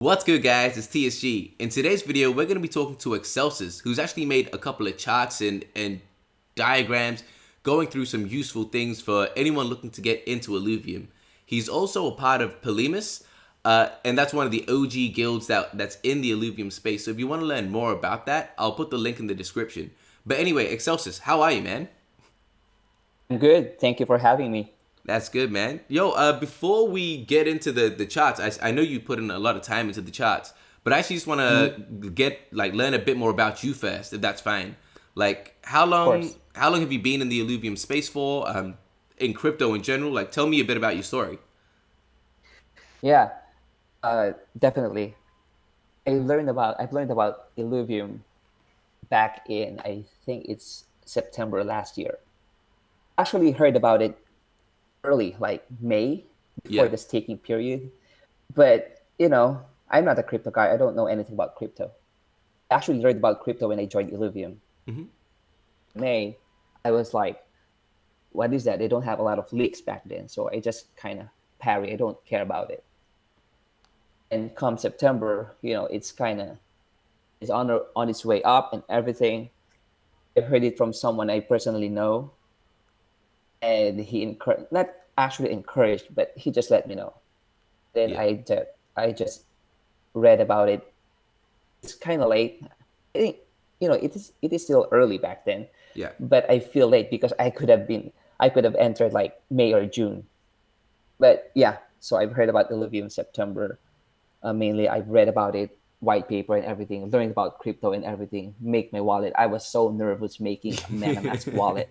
What's good, guys? It's TSG. In today's video, we're going to be talking to Excelsis, who's actually made a couple of charts and diagrams going through some useful things for anyone looking to get into Illuvium. He's also a part of Polemus, and that's one of the OG guilds that's in the Illuvium space. So if you want to learn more about that, I'll put the link in the description. But anyway, Excelsis, how are you, man? I'm good. Thank you for having me. That's good, man. Yo, before we get into the charts, I know you put in a lot of time into the charts, but I actually just want Mhm. to learn a bit more about you first, if that's fine. Like, Of course. how long have you been in the Illuvium space for? In crypto in general, like, tell me a bit about your story. Yeah, definitely. I've learned about Illuvium back in I think it's September last year. Actually heard about it early, like May, before Yeah. the staking period. But I'm not a crypto guy. I don't know anything about crypto. I actually learned about crypto when I joined Illuvium. Hmm. May, I was like, what is that? They don't have a lot of leaks back then. So I just kind of parry. I don't care about it. And come September, it's on its way up and everything. I heard it from someone I personally know, and he not actually encouraged, but he just let me know. Then Yeah. I just read about it. It's kind of late. I think it is still early back then, Yeah. but I feel late because I could have entered like May or June. But yeah, so I've heard about Illuvium in September. Mainly, I've read about it, white paper and everything, learned about crypto and everything. Make my wallet. I was so nervous making a MetaMask wallet.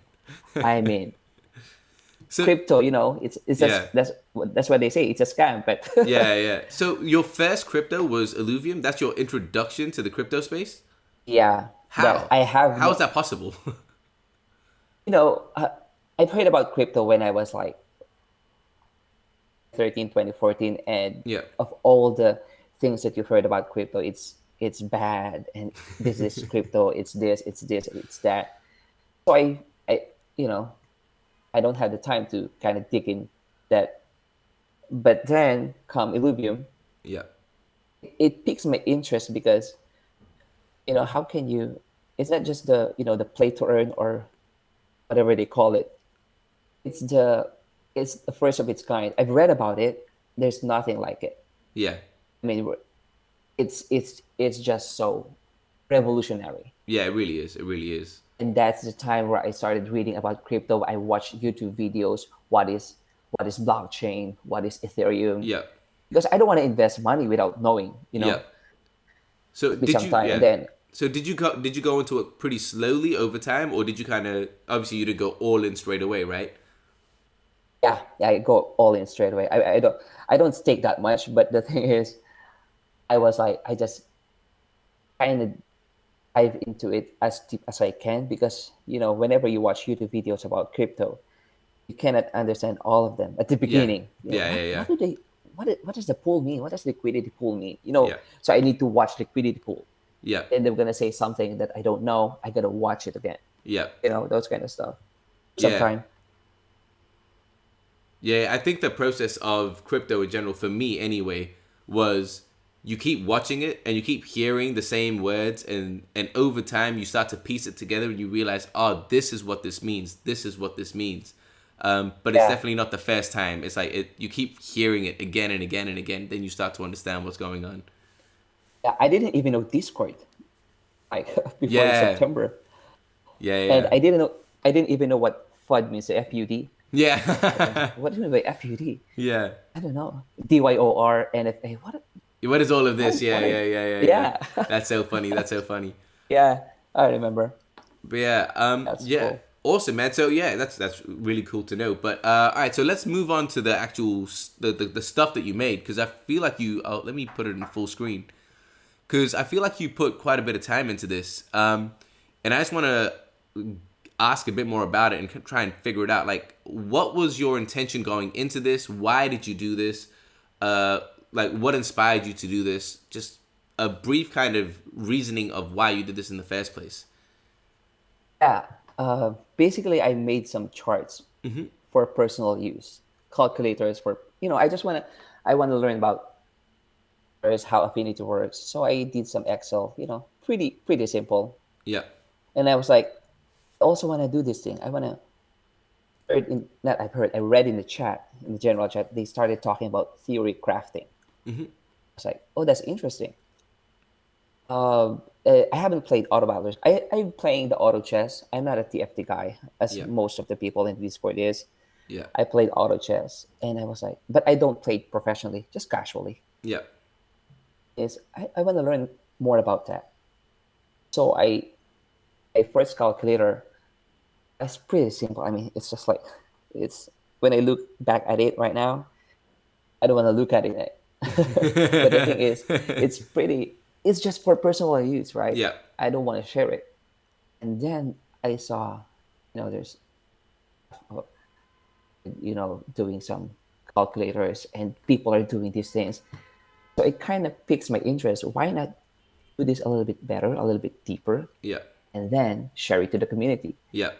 I mean, So, crypto. It's yeah. just that's what they say. It's a scam, but Yeah, yeah. So your first crypto was Illuvium? That's your introduction to the crypto space? yeah, that How? I have How is no. that possible? You know, uh, I've heard about crypto when I was like 13, 2014, and Yeah. of all the things that you've heard about crypto, it's bad, and this is crypto. It's that. So I you know I don't have the time to kind of dig in that. But then come Illuvium, Yeah. it piques my interest because how can you? It's not just the play to earn or whatever they call it. It's the it's the first of its kind. I've read about it. There's nothing like it. Yeah. I mean, it's just so revolutionary. Yeah, it really is. It really is. And that's the time where I started reading about crypto. I watched YouTube videos. What is blockchain? What is Ethereum? Yeah. Because I don't want to invest money without knowing. Yeah. So Took me some time, and yeah. then So did you go into it pretty slowly over time, or did you kind of, obviously you didn't go all in straight away, right? yeah, I go all in straight away. I don't stake that much, but the thing is, I was like, I just kind of dive into it as deep as I can because whenever you watch YouTube videos about crypto, you cannot understand all of them at the Yeah. beginning. Yeah, yeah, What yeah. do they what does the pool mean? What does liquidity pool mean? Yeah. So I need to watch liquidity pool. Yeah. And they're gonna say something that I don't know. I gotta watch it again. Yeah. Those kind of stuff. Yeah. Sometime. Yeah, I think the process of crypto in general, for me anyway, was you keep watching it and you keep hearing the same words, and over time you start to piece it together and you realize, oh, this is what this means. This is what this means. But it's Yeah. definitely not the first time. It's like you keep hearing it again and again and again, then you start to understand what's going on. Yeah, I didn't even know Discord like before Yeah, September. yeah, And yeah, I didn't even know what FUD means, FUD. I don't know. yeah, What do you mean by FUD? yeah. I don't know. DYOR, NFA. What is all of What this? is Yeah, what are yeah, yeah, yeah, yeah. yeah. That's so funny. That's so funny. Yeah, I remember. But yeah, That's yeah, cool. awesome, man. So yeah, that's really cool to know. But all right, so let's move on to the actual the stuff that you made, because I feel like you. Let me put it in full screen, because I feel like you put quite a bit of time into this. And I just want to ask a bit more about it and try and figure it out. Like, what was your intention going into this? Why did you do this? Uh, like, what inspired you to do this? Just a brief kind of reasoning of why you did this in the first place. Yeah. Basically, I made some charts for personal use, calculators for I want to learn about There's how Affinity works. So I did some Excel, pretty simple. Yeah. And I was like, I also want to do this thing. I want to I read in the chat, in the general chat, they started talking about theory crafting. Mm-hmm. I was like, oh, that's interesting. I haven't played auto battlers. I'm playing the auto chess. I'm not a TFT guy, as Yeah. most of the people in Discord is. Yeah. I played auto chess, and I was like, but I don't play it professionally, just casually. Yeah. I want to learn more about that. So a first calculator, it's pretty simple. I mean, it's just like, it's when I look back at it right now, I don't want to look at it. But the thing is, it's just for personal use, right? Yeah. I don't want to share it. And then I saw, there's, uh, doing some calculators and people are doing these things. So it kind of piques my interest. Why not do this a little bit better, a little bit deeper, Yeah. and then share it to the community? Yeah.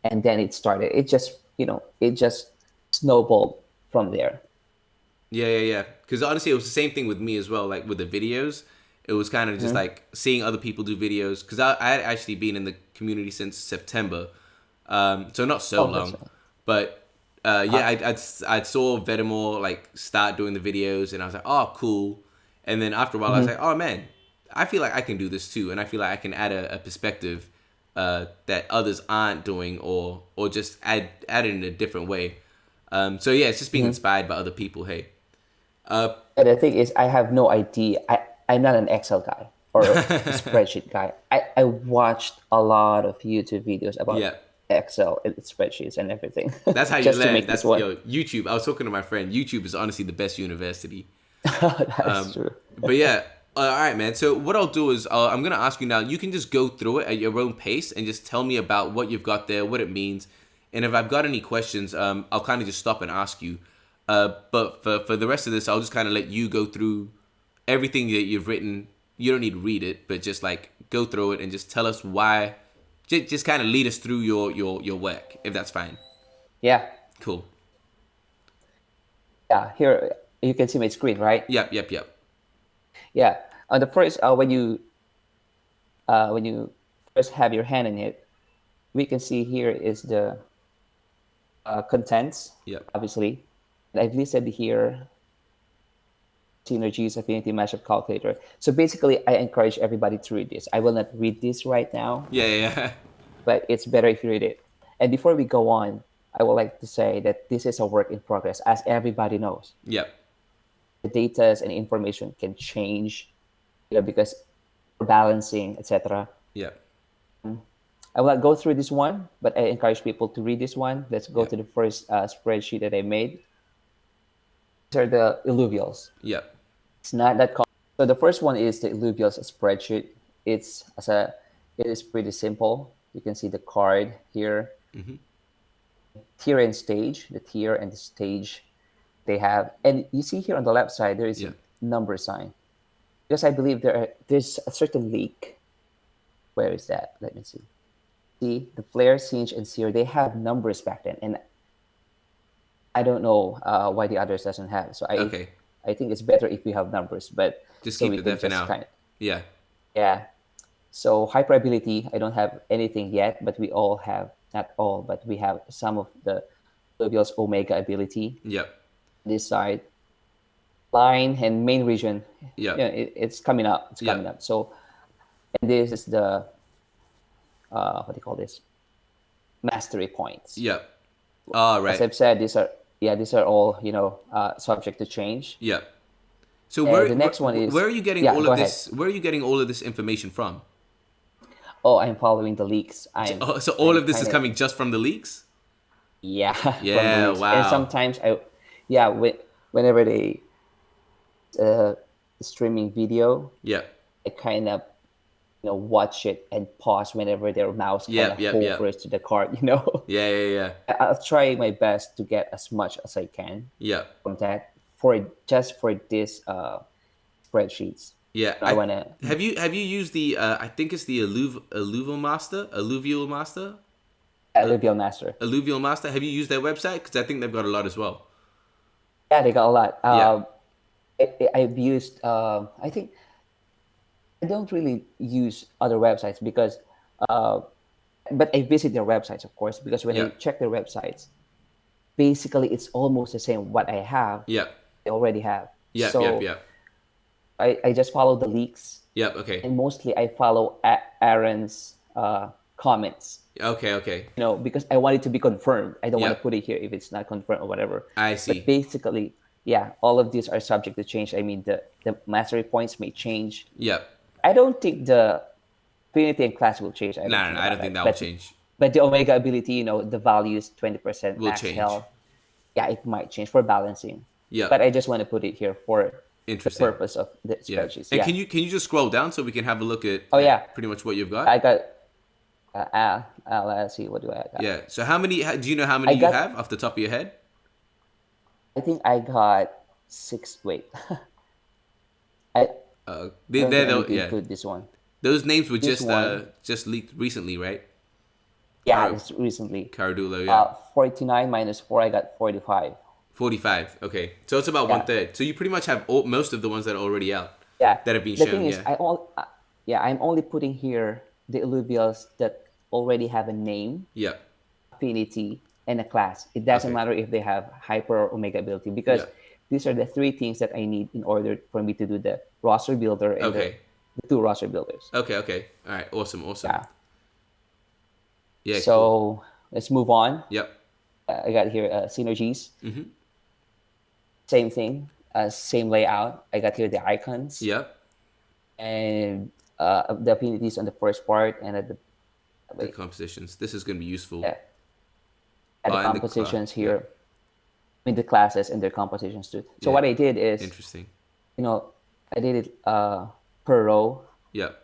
And then it started. It just snowballed from there. Yeah, yeah, yeah. Because honestly, it was the same thing with me as well. Like with the videos, it was kind of just like seeing other people do videos. Because I had actually been in the community since September, so not so Oh, that's long. right. But yeah, I'd saw Vedamore like start doing the videos, and I was like, oh, cool. And then after a while, I was like, oh man, I feel like I can do this too, and I feel like I can add a perspective that others aren't doing, or just add it in a different way. So yeah, it's just being inspired by other people. Hey. And the thing is, I have no idea. I'm not an Excel guy or a spreadsheet guy. I watched a lot of YouTube videos about Yeah. Excel and spreadsheets and everything That's how you just to learn. make this That's one. YouTube. I was talking to my friend. YouTube is honestly the best university. That's true. But yeah, all right, man. So what I'll do is I'm gonna ask you now. You can just go through it at your own pace and just tell me about what you've got there, what it means, and if I've got any questions, I'll kind of just stop and ask you. But for the rest of this, I'll just kind of let you go through everything that you've written. You don't need to read it, but just like go through it and just tell us why. Just kind of lead us through your work, if that's fine. Yeah. Cool. Yeah. Here you can see my screen, right? Yep, yep, yep. Yeah. On the first, when you first have your hand in it, we can see here is the contents, Yep. obviously. And I've listed here Synergies Affinity Mashup Calculator. So basically, I encourage everybody to read this. I will not read this right now, Yeah, yeah, yeah. but it's better if you read it. And before we go on, I would like to say that this is a work in progress, as everybody knows. Yep. The data and information can change, because for balancing, etc. Yep. I will not go through this one, but I encourage people to read this one. Let's go Yep. to the first spreadsheet that I made. These are the illuvials. Yep. It's not that complex. So the first one is the illuvials spreadsheet. It is pretty simple. You can see the card here, tier and stage, the tier and the stage they have, and you see here on the left side there is Yeah. a number sign, because I believe there's a certain leak. Where is that? Let me see. See the Flare, Singe, and Seer. They have numbers back then, and I don't know why the others doesn't have. So Okay. I think it's better if we have numbers, but Just so keep we it can there for just now. kind of, Yeah. yeah. So hyperability, I don't have anything yet, but we all have, not all, but we have some of the Lovial's Omega ability. Yep. This side, line and main region, Yep. it's coming up. It's Yep. coming up. So, and this is the what do you call this? Mastery points. Yep. All As right. I've said, these are all subject to change. Yep. So The next one is, where are you getting yeah. all Go of ahead. this? Where are you getting all of this information from? Oh, I'm following the leaks. So all I'm of this is kinda- coming just from the leaks? Yeah, from Yeah, the leaks. wow. And sometimes yeah, whenever they streaming video, Yep. I kind of watch it and pause whenever their mouse kind of Yep. hovers to the card. Yeah, yeah, yeah. I'll try my best to get as much as I can Yep. from that for this spreadsheets. Yeah. I wanna Have you used the I think it's the Alluvial Master? Alluvial Master? Alluvial Master. Alluvial Master? Have you used their website? Because I think they've got a lot as well. Yeah, they got a lot. Yeah. I've used. I think I don't really use other websites because, uh, but I visit their websites, of course, because when I Yep. check their websites, basically it's almost the same what I have. Yep. I already have. Yep. Yep. So Yep. I just follow the leaks, Yep. Okay. and mostly I follow Aaron's comments. Okay. Okay. Because I want it to be confirmed. I don't want to Yep. put it here if it's not confirmed or whatever. I But see. basically, yeah, all of these are subject to change. I mean, the mastery points may change. Yep. I don't think the Affinity and class will change. I don't No, no, think no. I don't about think that. that will change. But the Omega ability, the value is 20% Will max change. health. Yeah, it might change for balancing. But Yep. I just want to put it here for the Interesting. purpose of the Yeah. spreadsheets. And Yeah. can you just scroll down so we can have a look at, Oh yeah, pretty much what you've I got? got. Let's see. What do I got? Yeah. So do you know how I many you got. have off the top of your head? I think I got six. Wait. I I don't think I need to Yeah. include this one. Those names were This one, just leaked recently, right? yeah, Car- this recently. Caradulo, yeah. 49 minus 4, I got 45. 45. Okay. So it's about one Yeah, third. So you pretty much have most of the ones that are already out yeah. that have been The shown, thing is, yeah. yeah, I'm only putting here the alluvials that already have a name, Yeah. affinity, and a class. It doesn't Okay. matter if they have hyper or omega ability because Yeah. these are the three things that I need in order for me to do the roster builder and Okay. the two roster builders. Okay, okay. All right. Awesome, awesome. Yeah. Yeah, cool. So let's move on. Yep. I got here synergies. Mhm. Same thing, same layout. I got here the icons Yep. and the affinities on the first part, and at the The wait, compositions. This is going to be useful. yeah, at the And the car. compositions Yeah. here, with the classes and their compositions too. So Yeah. what I did is, Interesting. you know, I did it per row. Yep.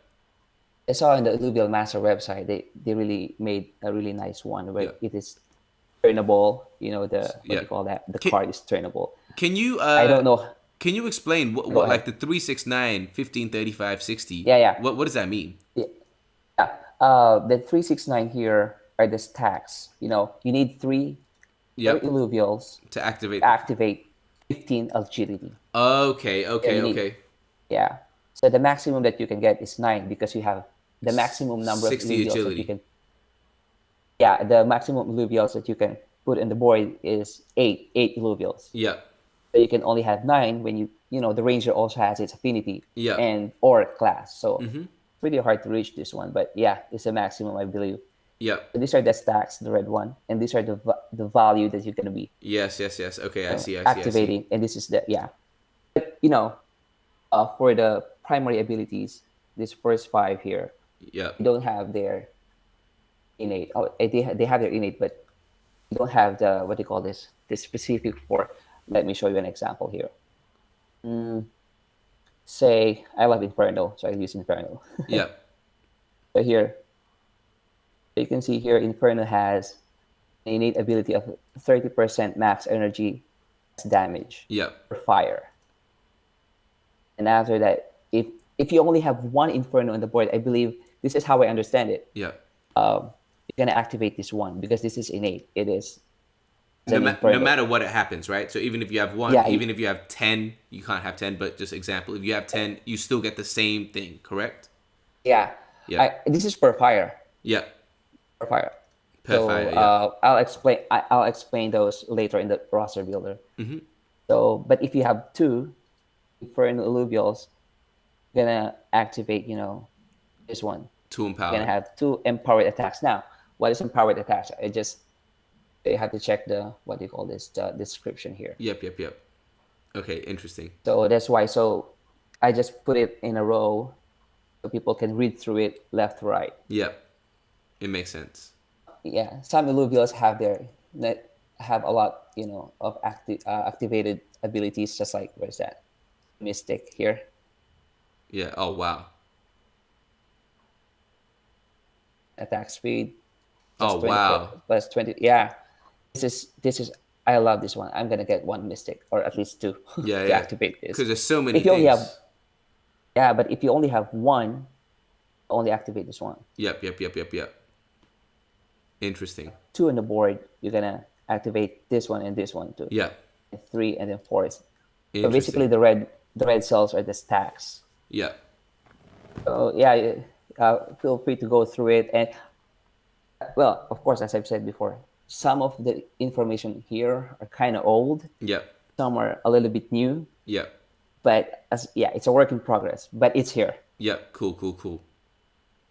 I saw in the Illuvial Master website they really made a really nice one where Yep. it is turnable. The what do you Yep. call that? The Can, card is turnable. can you I don't know. can you explain Go what ahead. like the 369 1535 60? Yeah, yeah. What does that mean? Yeah. The 369 here are the stacks. You need three Yep. illuvials To activate to the activate 15 agility. Okay, Yeah, okay, you need. okay. Yeah. So the maximum that you can get is 9 because you have the maximum number of 60 illuvials that you agility. can. Yeah, the maximum illuvials that you can put in the board is 8 illuvials. Yep. So you can only have 9 when the ranger also has its affinity Yep. and or class. So Mhm. pretty hard to reach this one, but yeah, it's a maximum, I believe. Yep. So these are the stacks, the red one, and these are the value that you're gonna be Yes, yes, yes. Okay, I see, I see, I see. activating, and this is the yeah. But for the primary abilities, these first 5 here, Yep. you don't have their innate. Oh, they have their innate, but you don't have the what do you call this? The specific for. Let me show you an example here. Say I love Inferno, so I use Inferno. Yep. So here you can see here Inferno has an innate ability of 30% max energy damage Yep. for fire. And after that, if you only have one Inferno on the board, I believe this is how I understand it. Yep. You're gonna activate this one because this is innate. It is No, an no Inferno. matter what it happens, right? So even if you have one, Yeah, even if you have 10, you can't have 10, but just example, if you have 10, you still get the same thing, correct? yeah. Yeah. This is per fire. Yeah. Per fire. Per So fire, yeah. I'll explain those later in the roster builder. Mm-hmm. So, but if you have two Inferno Illuvials, you're gonna activate, this one. Too You're gonna empowered. have 2 empowered attacks. Now, what is empowered attacks? You have to check the what do you call this, the description here. Yep, yep, yep. Okay, interesting. So that's why. So I just put it in a row so people can read through it left to right. Yep. It makes sense. Yeah, some illuvials have a lot, of activated abilities, just like where's that mystic here. Yeah. Oh, wow. Attack speed plus Oh, 20 wow. plus 20. Yeah, this is I love this one. I'm gonna get one mystic or at least 2 Yeah, to yeah. activate this. Because there's so many If you only have things. Yeah, but if you only have one, only activate this one. Yep, yep, yep, yep, yep. Interesting. 2 on the board, you're gonna activate this one and this one too. Yeah. And 3 and then 4 is. So basically Interesting. the red the red cells are the stacks. Yeah. So yeah, feel free to go through it. And well, of course, as I've said before, some of the information here are kind of old. Yeah. Some are a little bit new, Yeah. but as yeah, it's a work in progress. But it's here. Yeah. Cool. Cool. Cool.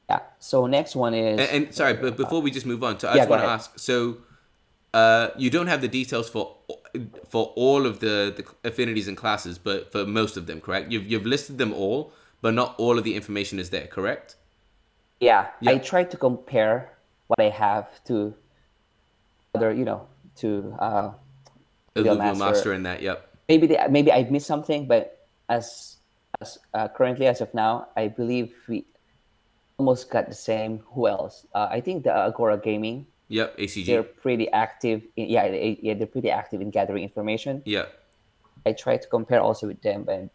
Yeah. So next one is And sorry, but before we just move on, so I yeah. just Go want to ahead. ask. So, you don't have the details for all of the affinities and classes, but for most of them, correct? You've listed them all, but not all of the information is there, correct? Yeah, I Yeah. try to compare what I have to other, to Real Illuvium master Master. and that. Yep. Maybe I missed something, but as currently as of now, I believe we almost got the same. Who else? I think the Agora Gaming. Yep. They're ACG. pretty active. They're pretty active in gathering information. Yep. I try to compare also with them, but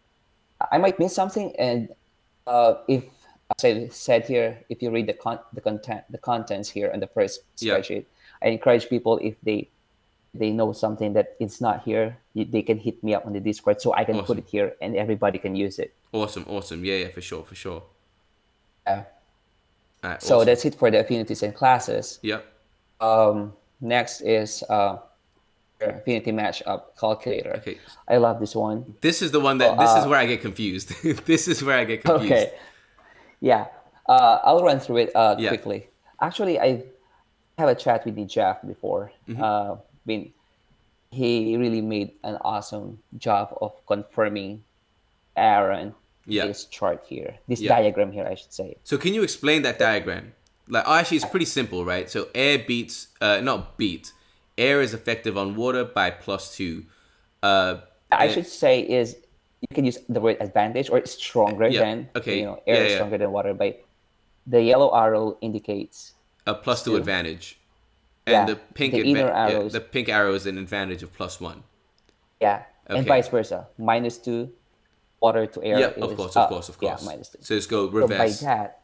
I might miss something. And if, as I said here, if you read the contents here on the first Yep. spreadsheet, I encourage people if they know something that it's not here, they can hit me up on the Discord so I can put Awesome. it here and everybody can use it. Awesome. Awesome. Yeah. Yeah. For sure. For sure. Uh, All right. so Awesome. that's it for the affinities and classes. Yep. Next is affinity matchup calculator. Okay. I love this one. This is the one So, that. This is where I get confused. This is where I get confused. okay, yeah, I'll run through it Yeah. quickly. Actually, I have a chat with Jeff before. Mm-hmm. Been he really made an awesome job of confirming Aaron Yeah. this chart here, this Yeah. diagram here, I should say. So can you explain that diagram? Like, oh, actually, it's pretty simple, right? So air beats, not beat. Air is effective on water by +2. I And, should say is you can use the word advantage or stronger yeah. than Okay. air Yeah. is Yeah. stronger than water. But the yellow arrow indicates A plus +2 two. advantage, and Yeah, the the inner yeah, arrows. the pink arrow is an advantage of +1. Yeah, and Okay. vice versa. -2 water to air Yep. Of is course. Of course. Of yeah, course. -2. So let's go So by reverse. that,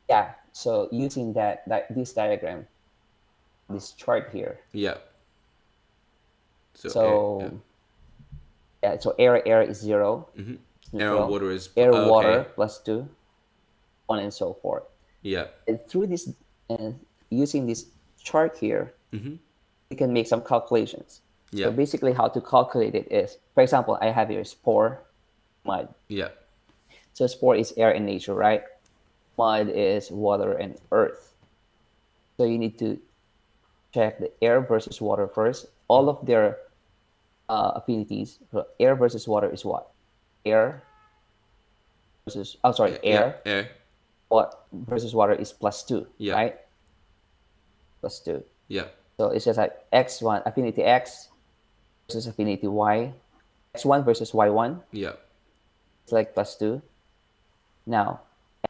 yeah. So using that this diagram, this chart here. Yep. So air. Yeah. So yeah, so air is 0, Mm-hmm. Air on neutral. water is Air okay. water +2, on and so forth. Yep. And through this and using this chart here, Mm-hmm. we can make some calculations. So Yep. basically, how to calculate it is, for example, I have here spore, mud. Yep. So spore is air in nature, right? Mud is water and earth. So you need to check the air versus water first. All of their affinities. So air versus water is what? Air versus, oh, sorry, Yeah. air. Air. What versus water is +2, Yeah. right? +2. Yeah. So it's just like x1, affinity x versus affinity y. X1 versus y1, Yeah. it's like +2. Now,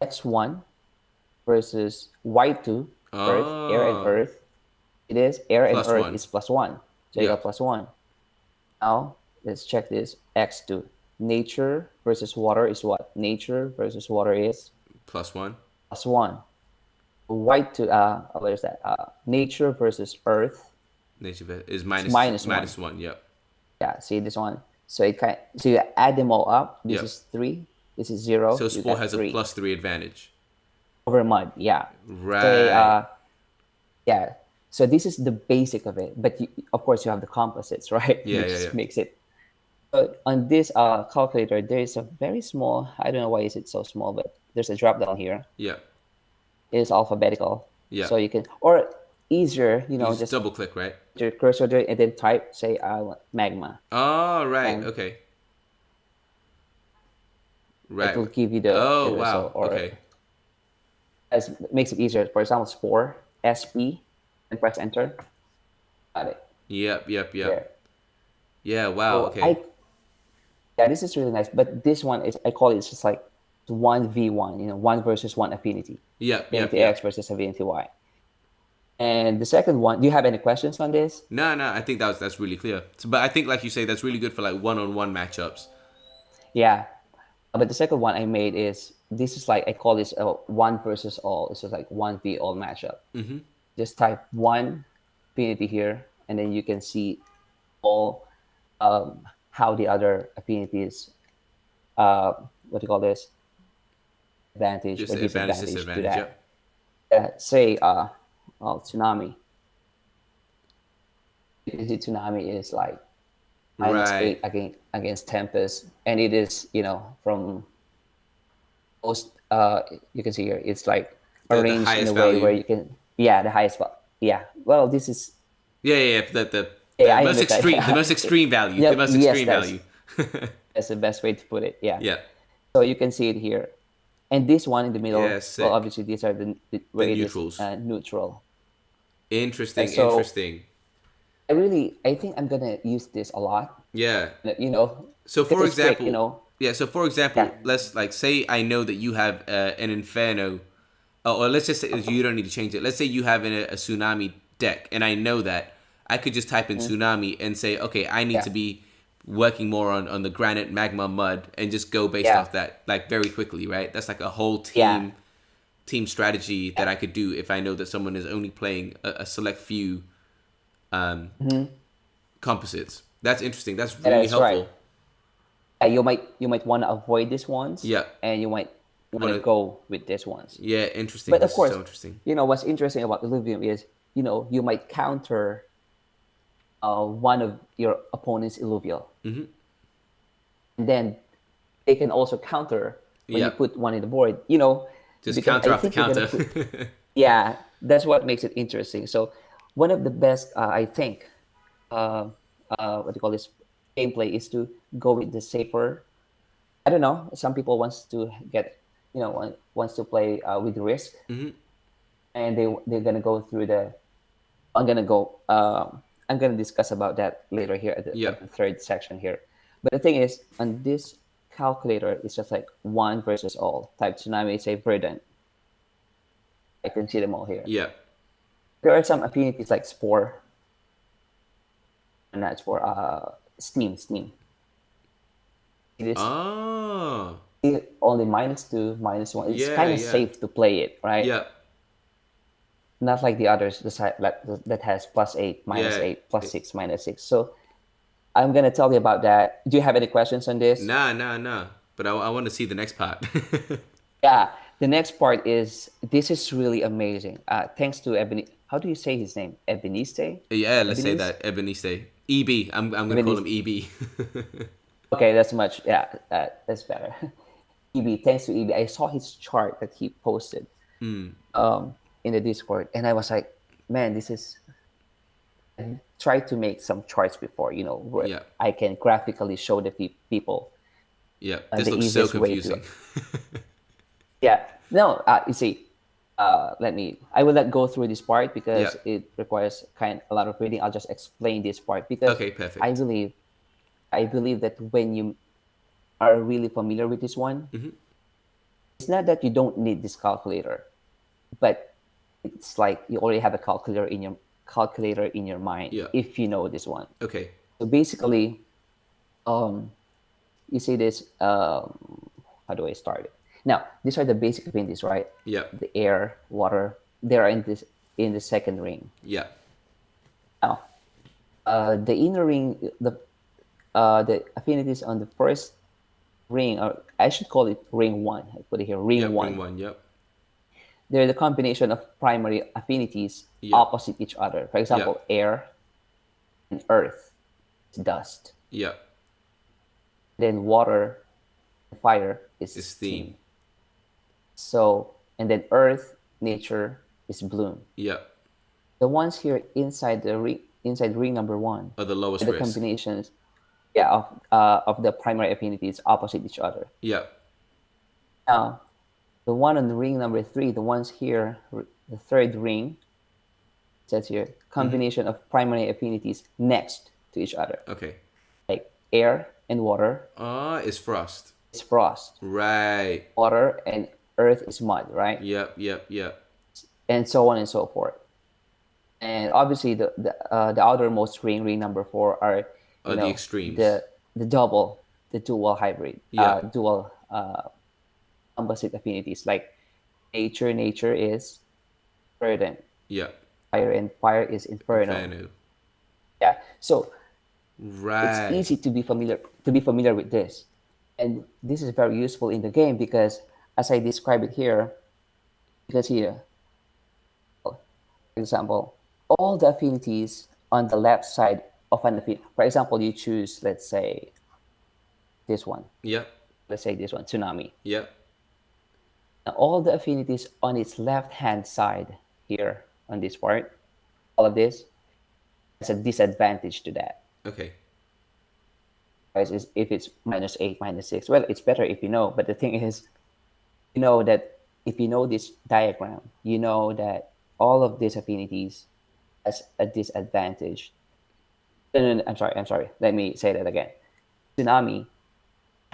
x1 versus y2, earth, air and Oh. earth. It is air and earth +1. is +1. So you Yeah. got +1. Now, let's check this. X2. Nature versus water is what? Nature versus water is +1. +1. Y2, where's that? Nature versus earth Nature is is minus -1. -1. Yep. Yeah, see this one. So so you add them all up. This Yep. is 3. This is 0. So You spore got has a 3 +3 advantage. over mud. Yeah. Say Right. yeah. So this is the basic of it, but of course you have the composites, right? Yeah. Which Yeah. Yeah. makes it. So on this calculator, there is a very small. I don't know why is it so small, but there's a drop down here. Yeah. It is alphabetical, Yeah. so you can or easier, You just just double click, right? put your cursor there and then type say I want magma, Oh, right. and Okay. it Right. will give you Oh, the wow. result or Okay. makes it easier. For example, spore SP and press enter. Got it Yep. Yep. there. Yep. Yeah. Wow. So Okay. yeah, this is really nice. But this one is I call it just like 1v1. One versus one affinity. Yep. Yep. Affinity X Yep. versus affinity Y. And the second one, do you have any questions on this? No. No. I think that's really clear. So, but I think, like you say, that's really good for like one-on-one matchups. Yeah. But the second one I made is this is like I call this a one versus all. It's just like 1v all matchup. Mm-hmm. Just type one affinity here, and then you can see all how the other affinities what do you call this, advantage Just or advantage, disadvantage to disadvantage. that. Yep. Say well, tsunami. The tsunami is like Right. -8 against tempest, and it is, from most, you can see here it's like The arranged in a highest way where value. you can, yeah, the highest, yeah, well, this is, Yeah, yeah, yeah. The yeah, the I most understand. extreme, the most extreme value, the Yep, most yes, extreme that's value. that's the best way to put it. Yeah, Yeah. so you can see it here, and this one in the Yeah, middle, well, sick. obviously these are The where it is neutrals. neutral. Interesting, So interesting. I think I'm gonna use this a lot, Yeah. you know So because for it's quick, example, yeah. So for yeah. example, let's like say I know that you have an Inferno, or let's just say you don't need to change it. Let's say you have a tsunami deck, and I know that I could just type in Mhm. tsunami and say, okay, I need Yeah, to be working more on the granite magma mud, and just go based yeah, off that like very quickly, right? That's like a whole yeah, team strategy that yeah. I could do if I know that someone is only playing a select few um, Hmm. composites. That's interesting. That's Yeah, really that's right. helpful. You might want to avoid these ones, Yeah. and you might want to Wanna go with these ones. Yeah, interesting. But of This is course, so interesting. what's interesting about Illuvium is, you might counter one of your opponent's Illuvial, Hmm. and then they can also counter when you Yeah, put one in the board. just Because counter I after think you're gonna counter. put. Yeah, that's what makes it interesting. So one of the best, I think, uh, what do you call this, gameplay is to go with the safer. I don't know. Some people wants to get, wants to play with risk, Hmm. and they're gonna go through the. I'm gonna go. I'm gonna discuss about that later here at the, Yeah. at the third section here. But the thing is, on this calculator, it's just like one versus all. Type tsunami, say verdant. I can see them all here. Yeah. There are some affinities like spore, and that's for steam. It is Oh. only -2, -1. It's Yeah. kind of Yeah. safe to play it, right? Yeah. Not like the others, the side that has +8, Yeah. -8, +6, -6. So I'm gonna tell you about that. Do you have any questions on this? Nah. Nah. Nah. But I want to see the next part. Yeah, the next part is, this is really amazing. Thanks to Ebony. How do you say his name? Ebeniste? Yeah. Let's say Ebeniste? that Eboniste. EB. I'm gonna call him Ebeniste. EB. Okay, that's much. Yeah, that's better. EB. Thanks to EB. I saw his chart that he posted Mm. in the Discord, and I was like, man, this is. I tried to make some charts before, where Yeah. I can graphically show the people Yeah. This the looks so easiest way to. confusing. Yeah. No, you see, I will not go through this part Yeah. because it requires a lot of reading. I'll just explain this part because Okay. I Perfect. believe, I believe that when you are really familiar with this one, Hmm. it's not that you don't need this calculator, but it's like you already have a calculator in your mind Yeah. if you know this one. Okay. So basically, um, you see this. How do I start it? Now, these are the basic affinities, right? Yeah. The air, water, they are in the second ring. Yeah. Now, the inner ring, the affinities on the first ring, or I should call it ring one. I put it here, ring Yep. Ring one. one. Yep. They're the combination of primary affinities Yep. opposite each other. For Yep. example, air and earth is dust. Yep. Then water and fire is It's theme. steam. So, and then earth, nature is bloom. Yep. The ones here inside ring number one, Or the lowest the risk. combinations, yeah, of the primary affinities opposite each other. Yep. Now, the one on the ring number three, the ones here, the third ring, says here, Hmm. combination of primary affinities next to each other, Okay. like air and water It's frost. is frost, Right. water and earth is mud, right? Yep. Yep. Yep. And so on and so forth. And obviously, the outermost ring number four, are, Are the extremes. the double, the dual hybrid, Yep. dual composite affinities, like nature is verdant, Yep. fire is inferno. Inferno. Yeah, so it's Right. easy to be familiar with this. And this is very useful in the game because, as I describe it here, because here, for example, all the affinities on the left side of an affinity. For example, you choose, let's say, this one. Yep. Let's say this one, tsunami. Yep. Now, all the affinities on its left-hand side here on this part, all of this, has a disadvantage to that. Okay. Guys, if it's -8, -6, well, it's better if you know. But the thing is, you know that if you know this diagram, you know that all of these affinities has a disadvantage. No, I'm sorry. Let me say that again. Tsunami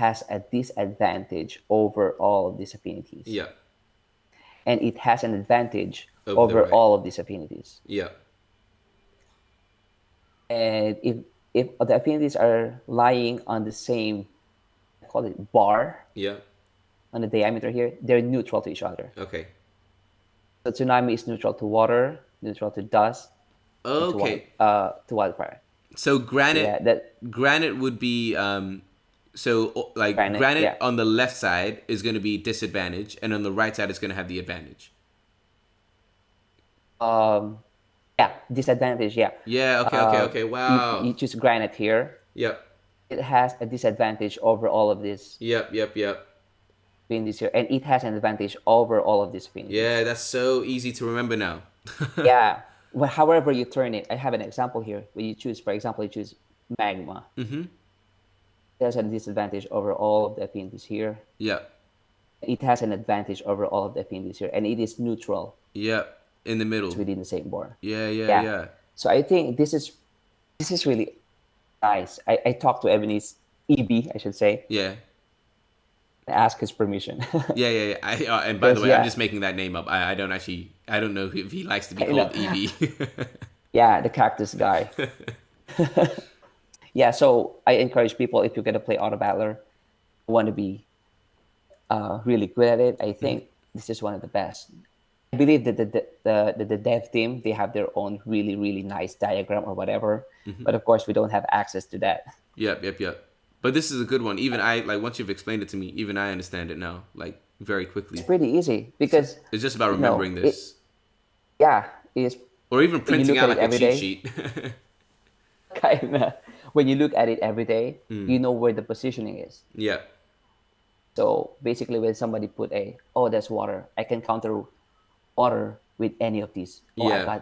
has a disadvantage over all of these affinities. Yep. And it has an advantage Over the over right. all of these affinities. Yep. And if the affinities are lying on the same, I call it bar, Yep. on the diameter here, they're neutral to each other. Okay. So tsunami is neutral to water, neutral to dust, and Okay. to wildfire. So Yeah, that granite would be like granite. granite Yeah, on the left side is going to be disadvantage, and on the right side is going to have the advantage. um, yeah, disadvantage. Yeah, Yeah. Okay. Okay. Okay. you Wow. choose granite here. Yep. It has a disadvantage over all of these Yep. Yep. Yep. affinities here, and it has an advantage over all of these Yeah, affinities. that's so easy to remember now. Yeah, well, however you turn it, I have an example here. When you choose, for example, you choose magma. Mm-hmm. There's a disadvantage over all of the affinities here. Yep. It has an advantage over all of the affinities here, and it is neutral. Yep. In the It's middle. within the same bar. Yeah. Yeah. Yeah. Yeah. So I think this is really nice. I talked to Ebony's EB, I should say, Yeah. and ask his permission. Yeah, yeah, yeah. And by the Because way, I'm yeah, just making that name up. I don't know if he likes to be you know, called EB. yeah, the cactus guy. Yeah, so I encourage people, if you're gonna play auto battler, want to be really good at it. I think this is one of the best. I believe that the dev team, they have their own really nice diagram or whatever, but of course we don't have access to that. Yep, yep, yep. But this is a good one. Even I like once you've explained it to me, even I understand it now, like very It's quickly. pretty easy So because it's just about you know remembering it. this, Yeah, it's or even when you printing look out at it like a every cheat day. sheet. Kinda, when you look at it every day, you know where the positioning is. Yeah, So basically, when somebody put oh, that's water, I can counter water with any of these. Oh, I yeah, got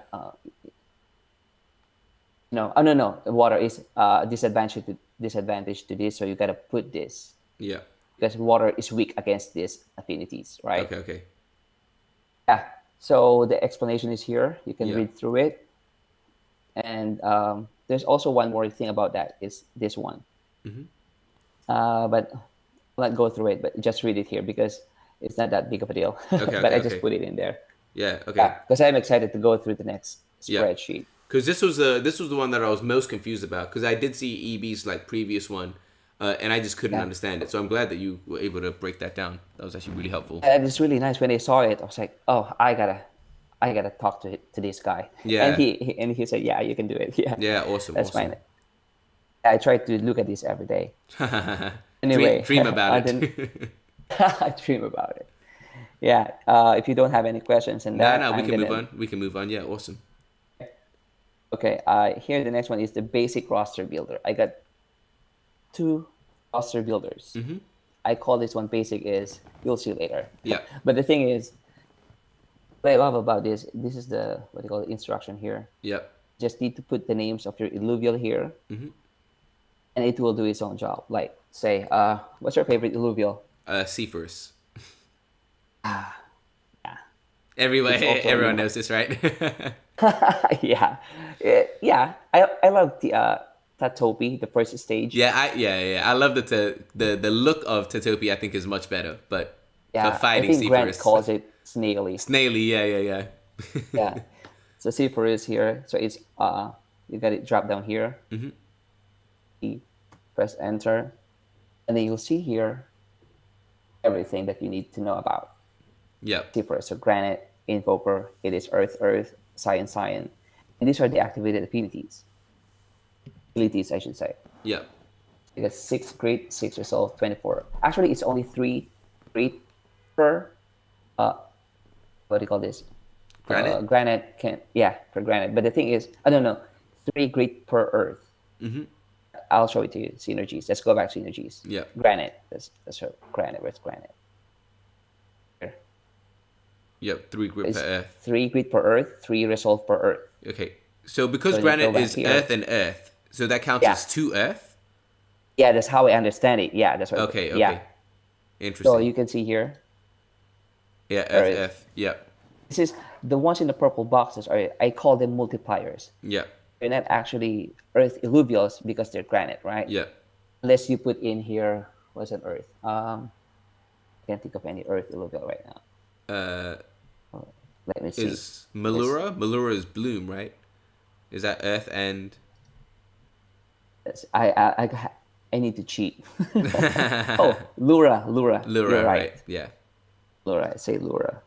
no, oh no, water is disadvantage to this, so you gotta put this yeah. because water is weak against these affinities, right? Okay, okay. Yeah. So the explanation is here. You can Yeah. read through it, and there's also one more thing about that is this one. But I'll not go through it, but just read it here because it's not that big of a deal. Okay, But okay, I just okay. put it in there. Yeah, okay. Yeah, because I'm excited to go through the next Yeah. spreadsheet. Because this was the one that I was most confused about. Because I did see EB's like previous one, and I just couldn't Yeah. understand it. So I'm glad that you were able to break that down. That was actually really helpful. And it's really nice when I saw it. I was like, oh, I gotta talk to this guy. And Yeah. he said, yeah, you can do it. Yeah, Yeah. Awesome. that's Awesome. fine. I try to look at this every day. dream Anyway, dream about then it. I dream about it. Yeah. If you don't have any questions in Nah, that, nah. We I'm can move gonna. on. We can move on. Yeah. Awesome. Okay. Here the next one is the basic roster builder. I got two roster builders. I call this one basic. Is you'll see later. Yeah. But the thing is, what I love about this is the what they call it, instruction here. Yep. Just need to put the names of your illuvial here, and it will do its own job. Like say, what's your favorite illuvial? Cephas. Yeah. Everyone, It's also everyone knows this, right? Yeah, yeah. I love the Tatopi, the first stage. Yeah. I love that the look of Tatopi. I think is much better, but for Yeah, I fighting think Grant Cephas, calls it snaily. Snaily. Yeah. Yeah, so Seaper is here. So it's you got it drop down here. You press enter, and then you'll see here everything that you need to know about Yep. Seaper. So granite, invoker, it is earth, cyan, and these are the activated affinities. Abilities, I should say. Yep. You got 6 grit, 6 resolve, 24. Actually, it's only 3 grit per uh what do you call this? Granite. Granite can, yeah, per granite. But the thing is, I don't know, 3 grit per earth. I'll show it to you. Synergies. Let's go back to synergies. Yep. Granite. Let's show granite. Where's granite? Here. Yep. 3 grit per It's earth. 3 grit per earth, 3 resolve per earth. Okay. So because So let's go granite back is here. earth and earth, so that counts Yeah. as 2 earth. Yeah, that's how I understand it. Yeah, that's what. Okay. Okay. Yeah. Interesting. So you can see here, Yeah. Earth. earth. Earth. Yep. This is the ones in the purple boxes. Are I call them multipliers. Yep. They're not actually earth illuvials because they're granite, right? Yep. Unless you put in here, what's an earth? Can't think of any earth illuvial right now. Let me see. Is Malura? Malura is bloom, right? Is that earth and? I need to cheat. Oh, Lura. Lura, You're right. Yeah. Lura. I say Lura.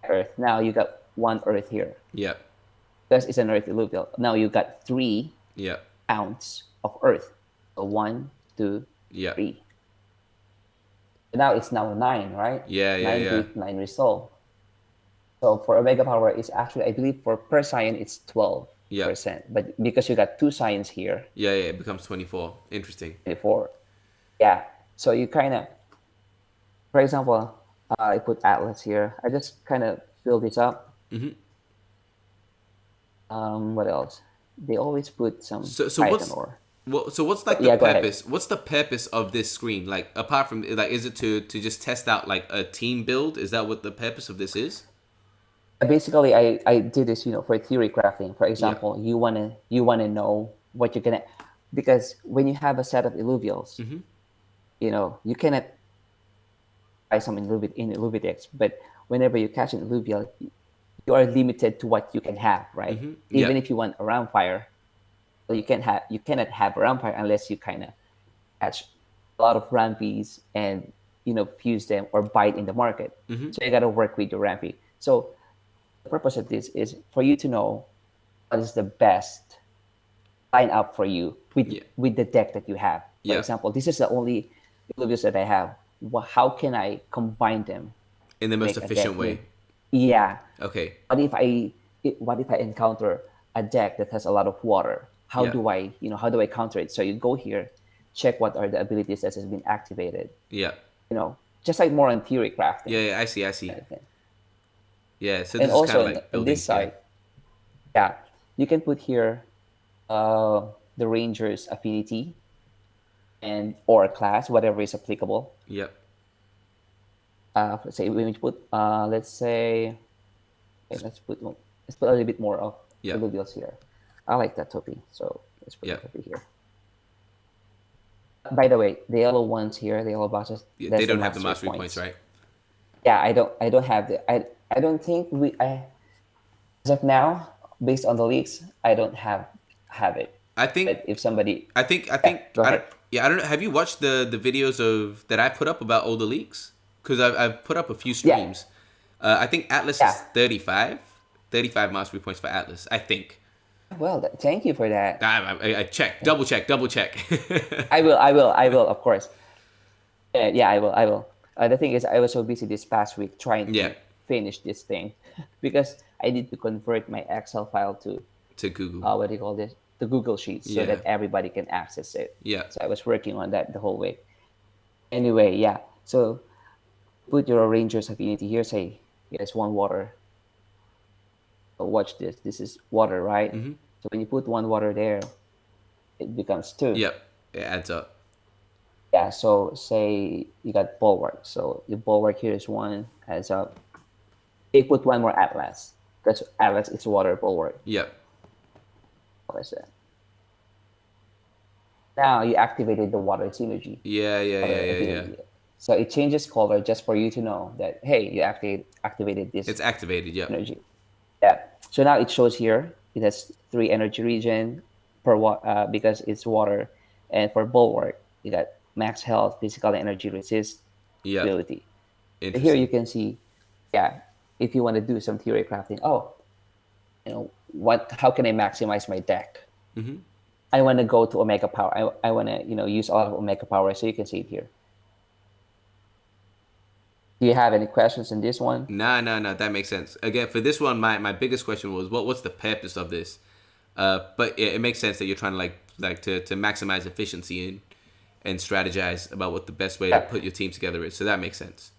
Earth. Now you got 1 earth here. Yep. Because it's an earth illuvial. Now you got 3 Yep. ounce of earth. So 1, 2, Yep. 3. Now it's now 9, right? Yeah. 9 Yeah. grit, 9 resolve. So for Omega power, it's actually, I believe for per cyan, it's 12%. But because you got 2 cyans here, Yeah. Yeah. It becomes 24. Interesting. 24. Yeah. So you kind of, for example, I put Atlas here. I just kind of fill this up. What else? They always put some So Titan ore. what's like the Yeah, go ahead. purpose? What's the purpose of this screen? Like apart from like, is it to just test out like a team build? Is that what the purpose of this is? Basically, I did this, for theory crafting. For example, you wanna know what you're gonna, because when you have a set of illuvials, you cannot buy some in Illuvitex, but whenever you catch an illuvial, you are limited to what you can have, right? Even if you want a round fire, you cannot have a round fire unless you kind of catch a lot of rampies and fuse them or buy it in the market. So you got to work with your rampy. So the purpose of this is for you to know what is the best line up for you with the deck that you have. For example, this is the only illuvials that I have. How can I combine them In the most efficient way. Yeah. Okay. What if I encounter a deck that has a lot of water? How do I counter it? So you go here, check what are the abilities that has been activated. Yeah. Just like more on theory crafting. Yeah. I see. Yeah. So this And is also kind of like on building. this side, you can put here the Ranger's Affinity and or class, whatever is applicable. Yep. Let's say we put let's say okay, let's put a little bit more of illuvials here. I like that topi, so let's put a topi here. By the way, the yellow ones here, the yellow boxes, they don't have the mastery points, right? Yeah, I don't have I don't think as of now, based on the leaks, I don't have it. I think but if somebody I think go ahead. I don't know. Have you watched the videos that I put up about all the leaks? Because I've put up a few streams. I think Atlas is 35 mastery points for Atlas, I think. Well, thank you for that. I check, double check. I will, of course. Yeah, I will. The thing is, I was so busy this past week trying to finish this thing because I need to convert my Excel file to Google. What do you call this? The Google Sheets, so that everybody can access it. Yeah. So I was working on that the whole week. Anyway, yeah. So put your Rangers Affinity here. Say, yes, 1 water. So watch this. This is water, right? So when you put 1 water there, it becomes 2. Yep. It adds up. Yeah, so say you got bulwark. So the bulwark here is 1, adds up. They put 1 more Atlas. Because Atlas is water bulwark. Yep. What is that? Now you activated the water synergy. Yeah. So it changes color just for you to know that, hey, you activated this. It's activated, energy. Yeah. So now it shows here, it has 3 energy region per because it's water. And for bulwark, you got max health, physical energy resist, ability. So here you can see, if you want to do some theory crafting, how can I maximize my deck? I want to go to Omega Power. I want to, use all of Omega Power, so you can see it here. Do you have any questions in this one? Nah, nah, nah. That makes sense. Again, for this one, my biggest question was what's the purpose of this? But it makes sense that you're trying to to maximize efficiency and strategize about what the best way to Yeah. put your team together is. So that makes sense.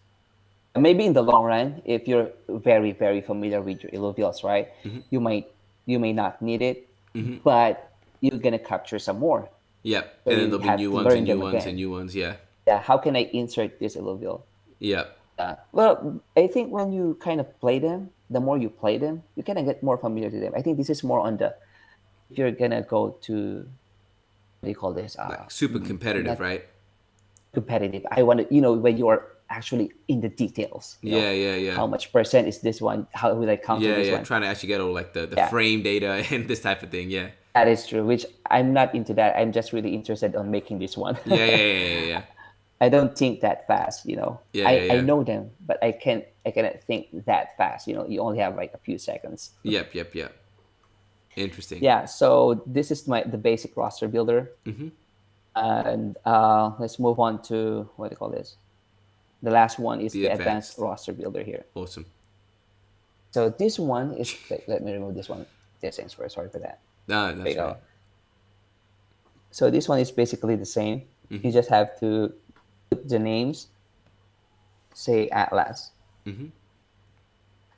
Maybe in the long run, if you're very, very familiar with your illuvials, right, Mm-hmm. you might you may not need it, Mm-hmm. but you're gonna capture some more. Yep. So And then you there'll be have new to ones and learn new them ones and again. new ones. Yeah. Yeah, how can I insert this illuvial? Yep. Well, I think when you kind of play them, the more you play them, you kind of get more familiar to them. I think this is more on the, if you're gonna go to, what do you call this? Like super competitive, Not right? competitive. I want to, when you are actually in the details, Yeah, yeah, yeah. how much percent is this one? How will I counter Yeah, this yeah. one? Trying to actually get all like the Yeah, frame data and this type of thing. Yeah. that is true. Which I'm not into that. I'm just really interested on making this one. Yeah, yeah, yeah, yeah, yeah. I don't think that fast. Yeah, yeah, I yeah. know them, but I cannot think that fast. You only have like a few seconds. Yep, yep, yep. Interesting. Yeah. So this is the basic roster builder, Mm-hmm. and let's move on to, what do you call this? The last one is The the advanced advanced. roster builder here. Awesome. So this one is, let me remove this one. This things first. Sorry for that. Ah, There you that's right. go. So this one is basically the same. Mm-hmm. You just have to put the names, say Atlas. Mm-hmm.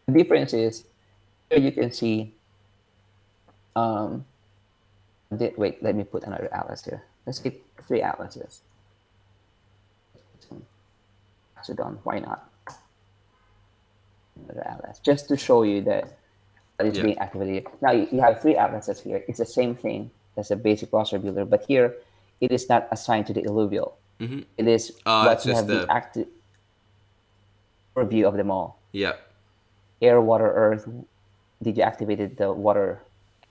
The difference is here you can see. Um, wait, let me put another atlas here. Let's keep 3 atlases. So done. Why not? Another atlas, just to show you that it's Yeah. being activated. Now you have 3 atlases here. It's the same thing as a basic roster builder, but here it is not assigned to the illuvial. Mm-hmm. It is It's what you just have the the. active overview of them all. Yep. Air, water, earth. Did you activated the water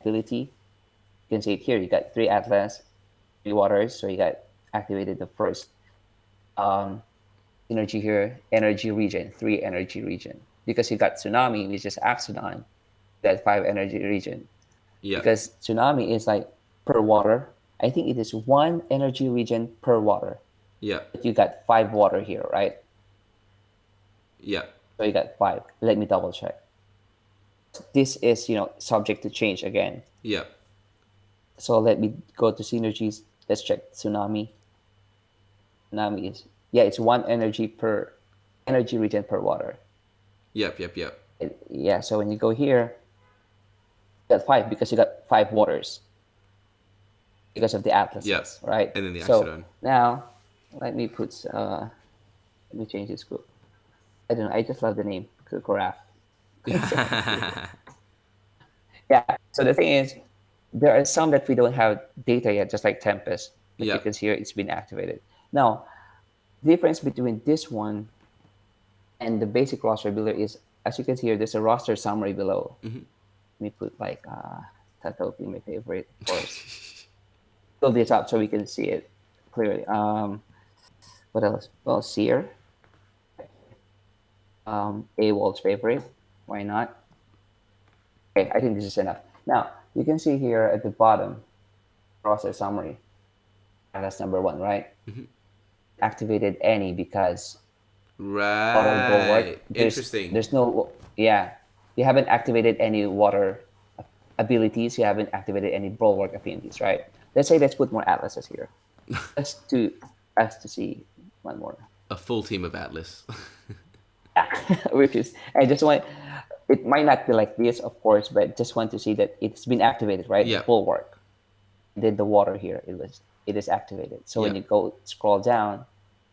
ability? You can see it here. You got 3 atlas, 3 waters. So you got activated the first synergy here, energy region, 3 energy region. Because you got tsunami, which is Axodon, that 5 energy region. Yep. Because tsunami is like per water. I think it is 1 energy region per water. Yep. But you got 5 water here, right? Yep. So you got 5. Let me double check. This is, subject to change again. Yep. So let me go to synergies. Let's check tsunami. Tsunami is, yeah, it's 1 energy region per water. Yep. Yep. Yep. Yeah, so when you go here, you got 5 because you got 5 waters because of the Yep. atlases, right? And then the So Axodon. now let me change this group. I don't know. I just love the name Kukuraf. Yeah. So the thing is, there are some that we don't have data yet, just like Tempest. But you Yep. can see here it's been activated. Now, the difference between this one and the basic roster builder is, as you can see here, there's a roster summary below. Mm-hmm. Let me put like Tato be my favorite, of course. Fill this up so we can see it clearly. What else? Well, Seer. AWOL's favorite. Why not? Okay, I think this is enough. Now, you can see here at the bottom, process summary. And that's number 1, right? Mm-hmm. Activated any because water bulwark. Right. Interesting. There's no, yeah. You haven't activated any water abilities. You haven't activated any bulwark affinities, right? Let's put more atlases here. Just to us to see one more. A full team of Atlas. Which is, I just want, it might not be like this, of course, but just want to see that it's been activated, right? Yeah. Bulwark. Then the water here, it is activated. So when Yeah. you go scroll down,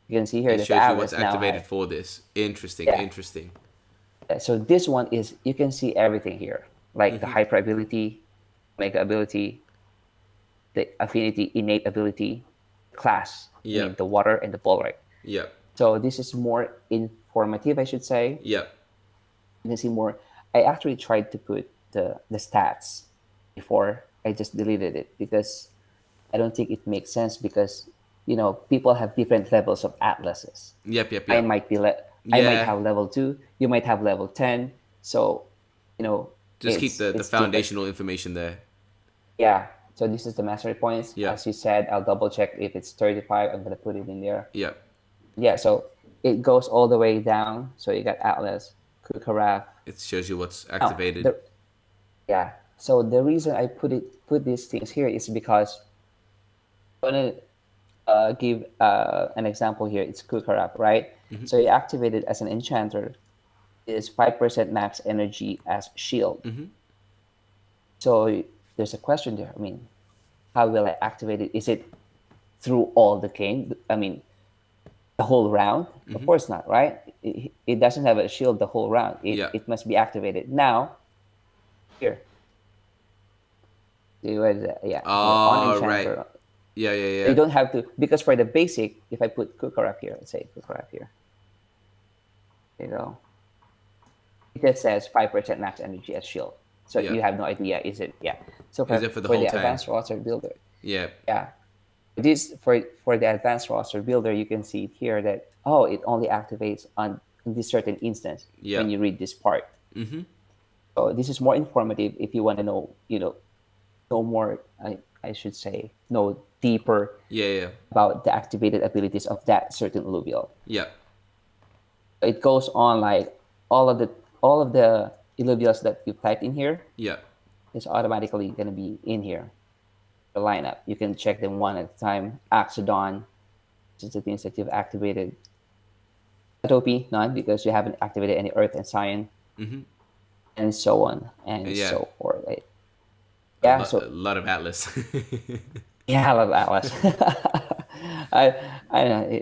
you can see here It that the shows you what's atlas now activated has, for this. Interesting. yeah. Interesting. So this one is, you can see everything here, like the hyper ability, mega ability, the affinity, innate ability, class, Yep. the water and the bulwark. Yep. So this is more informative, I should say. Yep. You can see more. I actually tried to put the stats before. I just deleted it because I don't think it makes sense because people have different levels of atlases. Yep. Yep. I Yep. might be I might Yeah. have level 2. You might have level 10. So Just keep the it's different. foundational information there. Yeah. So this is the mastery points. Yeah. As you said, I'll double check if it's 35. I'm gonna put it in there. Yeah. Yeah, so it goes all the way down. So you got Atlas, Kukaraf. It shows you what's Now, activated. yeah. So the reason I put these things here is because I'm gonna give an example here. It's Kukaraf, right? Mm-hmm. So you activate it as an enchanter. Is 5% max energy as shield. Mm-hmm. So there's a question there. I mean, how will I activate it? Is it through all the game? I mean, the whole round? Of Mm-hmm. course not, right? It doesn't have a shield the whole round. Yeah. It must be activated now. Here. See what is that? Yeah, here on Oh, right. enchanter. Yeah, yeah, You yeah. don't have to, because for the basic, if I put Kukaraf here, let's say Kukaraf here, there you go. It just says 5% max energy as shield. So Yeah. you have no idea, is it? Yeah. So Is it for the for whole the time? advanced roster builder, Yeah. yeah. This for the advanced roster builder, you can see here that it only activates on this certain instance Yeah. when you read this part. Mm-hmm. So this is more informative if you want to know, know more. I should say, know deeper Yeah, yeah. about the activated abilities of that certain alluvial. Yeah. It goes on like all of the alluvials that you type in here Yeah. is automatically going to be in here. The lineup, you can check them one at a time. Axodon, just the things that you've activated. Atopy, none, because you haven't activated any Earth and Cyan, Mm-hmm. and so on and Yeah. so forth. Right? A Yeah, lot, a so lot of Atlas. yeah, I love Atlas. I know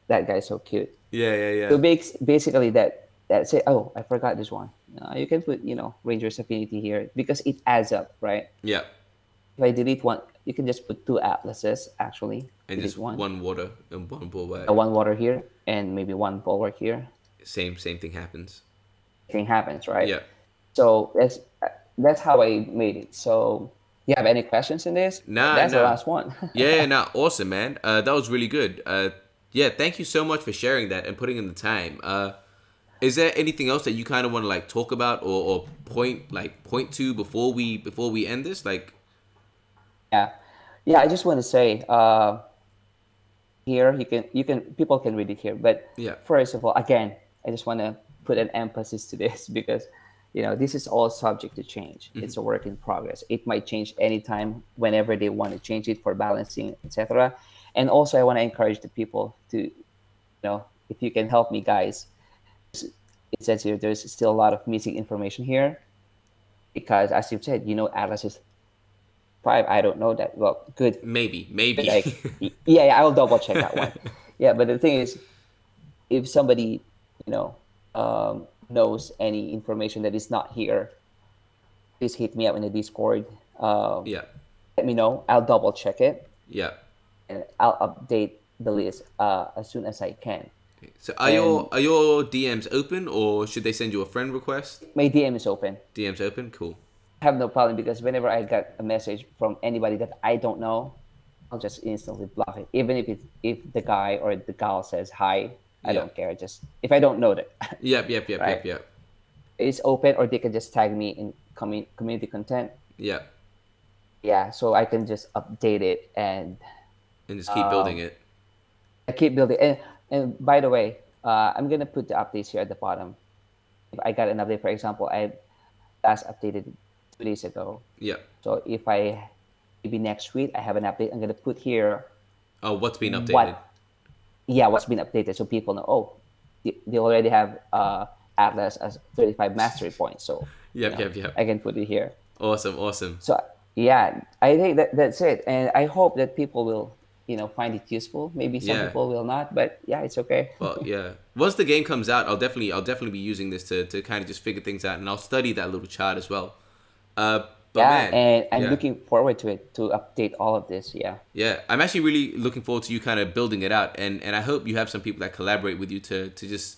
that guy's so cute. Yeah, yeah, So yeah. basically that's it. Oh, I forgot this one. You can put Ranger's Affinity here because it adds up, right? Yeah. If I delete one, you can just put two atlases actually. And Delete just one, one water and one bulwark. one water here, and maybe one bulwark here. Same thing happens. Thing happens, right? Yeah. So that's how I made it. So you have any questions in this? Nah, That's the nah. last one. Yeah, nah, awesome, man. That was really good. Yeah, thank you so much for sharing that and putting in the time. Is there anything else that you kind of want to like talk about or point to before we end this? Like, Yeah. I just want to say, here you can people can read it here, but yeah. first of all, again, I just want to put an emphasis to this because this is all subject to change. Mm-hmm. It's a work in progress. It might change anytime whenever they want to change it for balancing, etc. And also I want to encourage the people to, if you can help me, guys. It says here there's still a lot of missing information here because, as you've said, Atlas is 5. I don't know that. Well, good. Maybe. Like, yeah, I will double check that one. Yeah, but the thing is, if somebody, knows any information that is not here, please hit me up in the Discord. Yeah. Let me know. I'll double check it Yeah. and I'll update the list as soon as I can. So And are your DMs open or should they send you a friend request? my DM is open. DMs open? Cool. I have no problem because whenever I get a message from anybody that I don't know, I'll just instantly block it. Even if the guy or the gal says hi, I Yeah. don't care. Just if I don't know that, Yep. right? Yep. It's open, or they can just tag me in community content. Yeah. Yeah, so I can just update it and And just keep building it. I keep building. And by the way, I'm gonna put the updates here at the bottom. If I got an update, for example, I last updated 2 days ago. Yeah. So if I maybe next week I have an update, I'm gonna put here Oh, what's been updated? what's been updated, so people know. Oh, they already have Atlas as 35 mastery points. So Yep. I can put it here. Awesome. So yeah, I think that's it, and I hope that people will find it useful. Maybe some Yeah. people will not, but yeah, it's okay. Well, yeah. Once the game comes out, I'll definitely be using this to kind of just figure things out, and I'll study that little chart as well. But Yeah, man, and I'm yeah. looking forward to it, to update all of this. Yeah. Yeah, I'm actually really looking forward to you kind of building it out, and I hope you have some people that collaborate with you to just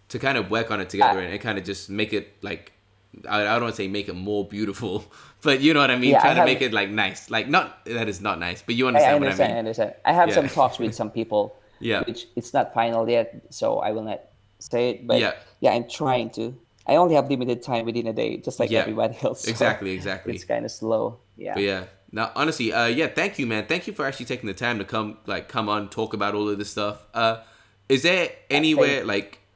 to kind of work on it together and kind of just make it like I don't want to say make it more beautiful, but you know what I mean. Yeah, Try to make it like nice, like not that is not nice, but you I understand what I understand. mean. I understand. I have Yeah. some talks with some people, Yeah. which it's not final yet, so I will not say it. But Yeah. yeah, I'm trying to. I only have limited time within a day, just like Yeah. everybody else. So Exactly. it's kind of slow. Yeah. But yeah, Now, honestly, yeah, thank you, man. Thank you for actually taking the time to come on, talk about all of this stuff. Is there Thank anywhere,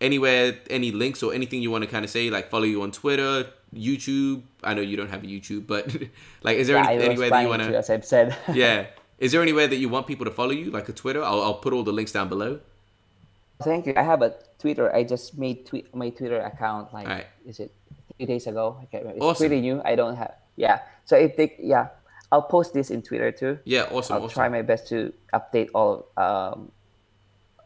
any links or anything you want to kind of say, like follow you on Twitter, YouTube? I know you don't have a YouTube, but like, is there Yeah, I was anywhere that you planning want to, to? as I've said. Yeah, is there anywhere that you want people to follow you, like a Twitter? I'll put all the links down below. Thank you. I have a Twitter. I just made my Twitter account All like, right, is it 3 days ago? I can't remember. It's awesome. pretty new. I don't have. Yeah. So yeah, I'll post this in Twitter too. Yeah, awesome, I'll try awesome, my best to update all.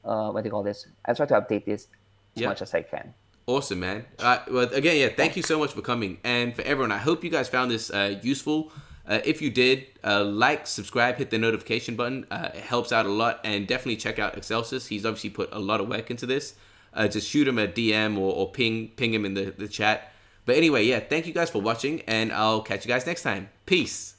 What do you call this? I'll try to update this as yeah. much as I can. Awesome, man. Well, again, yeah, thank you so much for coming. And for everyone, I hope you guys found this useful. If you did, like, subscribe, hit the notification button. It helps out a lot. And definitely check out Excelsis. He's obviously put a lot of work into this. Just shoot him a DM or ping him in the chat. But anyway, yeah, thank you guys for watching. And I'll catch you guys next time. Peace.